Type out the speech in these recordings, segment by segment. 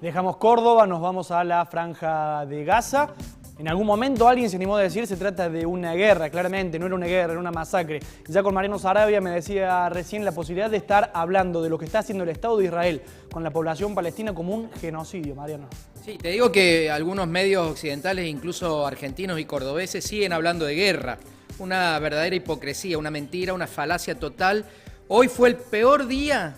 Dejamos Córdoba, nos vamos a la Franja de Gaza. En algún momento alguien se animó a decir se trata de una guerra, claramente, no era una guerra, era una masacre. Ya con Mariano Sarabia me decía recién la posibilidad de estar hablando de lo que está haciendo el Estado de Israel con la población palestina como un genocidio, Mariano. Sí, te digo que algunos medios occidentales, incluso argentinos y cordobeses, siguen hablando de guerra. Una verdadera hipocresía, una mentira, una falacia total. Hoy fue el peor día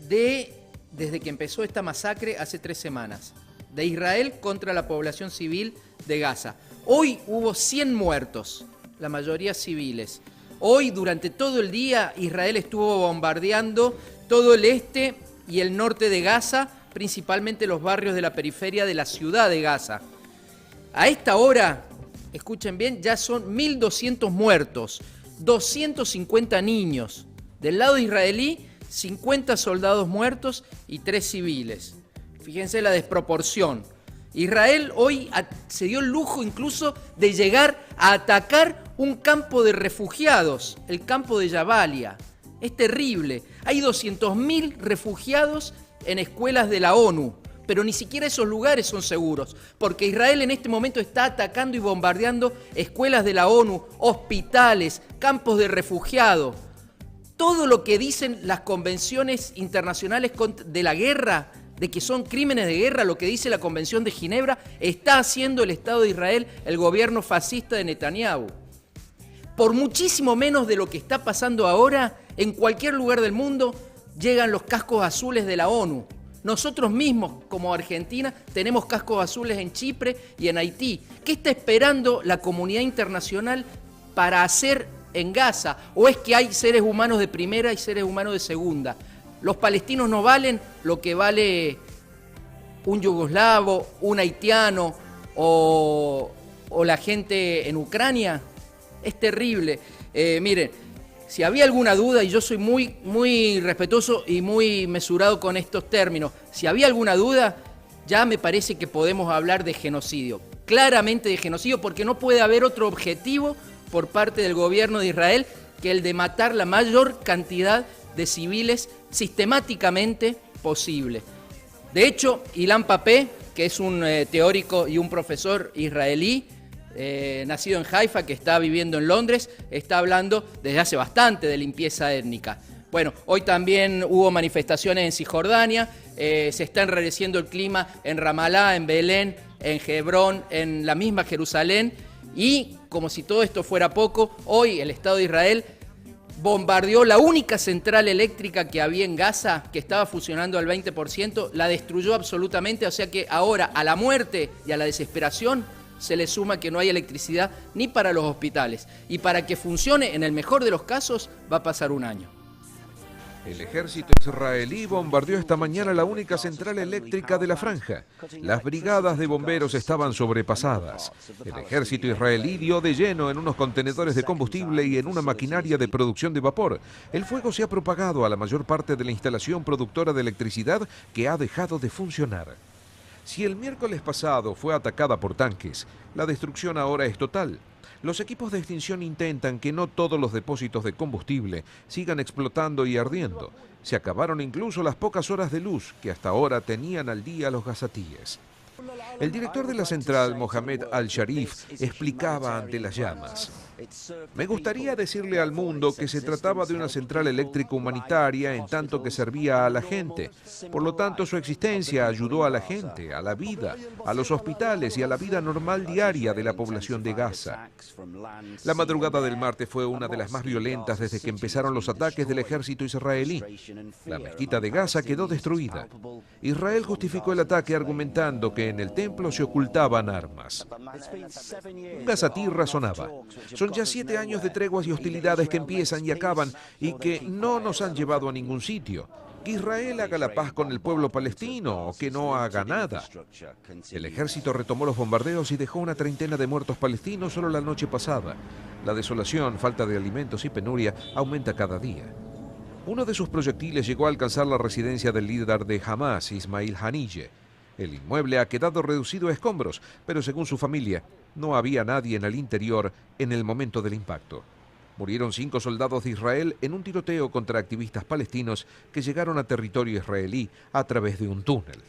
desde que empezó esta masacre hace 3 semanas, de Israel contra la población civil de Gaza. Hoy hubo 100 muertos, la mayoría civiles. Hoy, durante todo el día, Israel estuvo bombardeando todo el este y el norte de Gaza, principalmente los barrios de la periferia de la ciudad de Gaza. A esta hora, escuchen bien, ya son 1.200 muertos, 250 niños. Del lado israelí, 50 soldados muertos y 3 civiles. Fíjense la desproporción. Israel hoy se dio el lujo incluso de llegar a atacar un campo de refugiados, el campo de Jabalia. Es terrible. Hay 200.000 refugiados en escuelas de la ONU, pero ni siquiera esos lugares son seguros, porque Israel en este momento está atacando y bombardeando escuelas de la ONU, hospitales, campos de refugiados. Todo lo que dicen las convenciones internacionales de la guerra, de que son crímenes de guerra, lo que dice la Convención de Ginebra, está haciendo el Estado de Israel, el gobierno fascista de Netanyahu. Por muchísimo menos de lo que está pasando ahora, en cualquier lugar del mundo llegan los cascos azules de la ONU. Nosotros mismos, como Argentina, tenemos cascos azules en Chipre y en Haití. ¿Qué está esperando la comunidad internacional para hacer en Gaza? ¿O es que hay seres humanos de primera y seres humanos de segunda? Los palestinos no valen lo que vale un yugoslavo, un haitiano o la gente en Ucrania. Es terrible. Miren, si había alguna duda, y yo soy muy respetuoso y muy mesurado con estos términos, si había alguna duda, ya me parece que podemos hablar de genocidio. Claramente de genocidio, porque no puede haber otro objetivo por parte del gobierno de Israel que el de matar la mayor cantidad de civiles sistemáticamente posible. De hecho, Ilan Pappé, que es un teórico y un profesor israelí, nacido en Haifa, que está viviendo en Londres, está hablando desde hace bastante de limpieza étnica. Bueno, hoy también hubo manifestaciones en Cisjordania, se está enrareciendo el clima en Ramallah, en Belén, en Hebrón, en la misma Jerusalén, y como si todo esto fuera poco, hoy el Estado de Israel bombardeó la única central eléctrica que había en Gaza, que estaba funcionando al 20%, la destruyó absolutamente, o sea que ahora a la muerte y a la desesperación se le suma que no hay electricidad ni para los hospitales. Y para que funcione, en el mejor de los casos, va a pasar un año. El ejército israelí bombardeó esta mañana la única central eléctrica de la franja. Las brigadas de bomberos estaban sobrepasadas. El ejército israelí dio de lleno en unos contenedores de combustible y en una maquinaria de producción de vapor. El fuego se ha propagado a la mayor parte de la instalación productora de electricidad, que ha dejado de funcionar. Si el miércoles pasado fue atacada por tanques, la destrucción ahora es total. Los equipos de extinción intentan que no todos los depósitos de combustible sigan explotando y ardiendo. Se acabaron incluso las pocas horas de luz que hasta ahora tenían al día los gazatíes. El director de la central, Mohamed Al-Sharif, explicaba ante las llamas: me gustaría decirle al mundo que se trataba de una central eléctrica humanitaria en tanto que servía a la gente. Por lo tanto, su existencia ayudó a la gente, a la vida, a los hospitales y a la vida normal diaria de la población de Gaza. La madrugada del martes fue una de las más violentas desde que empezaron los ataques del ejército israelí. La mezquita de Gaza quedó destruida. Israel justificó el ataque argumentando que en el templo se ocultaban armas. Un gazatí razonaba: son ya 7 años de treguas y hostilidades que empiezan y acaban y que no nos han llevado a ningún sitio. Que Israel haga la paz con el pueblo palestino o que no haga nada. El ejército retomó los bombardeos y dejó una treintena de muertos palestinos solo la noche pasada. La desolación, falta de alimentos y penuria aumenta cada día. Uno de sus proyectiles llegó a alcanzar la residencia del líder de Hamas, Ismail Haniyeh. El inmueble ha quedado reducido a escombros, pero según su familia, no había nadie en el interior en el momento del impacto. Murieron 5 soldados de Israel en un tiroteo contra activistas palestinos que llegaron a territorio israelí a través de un túnel.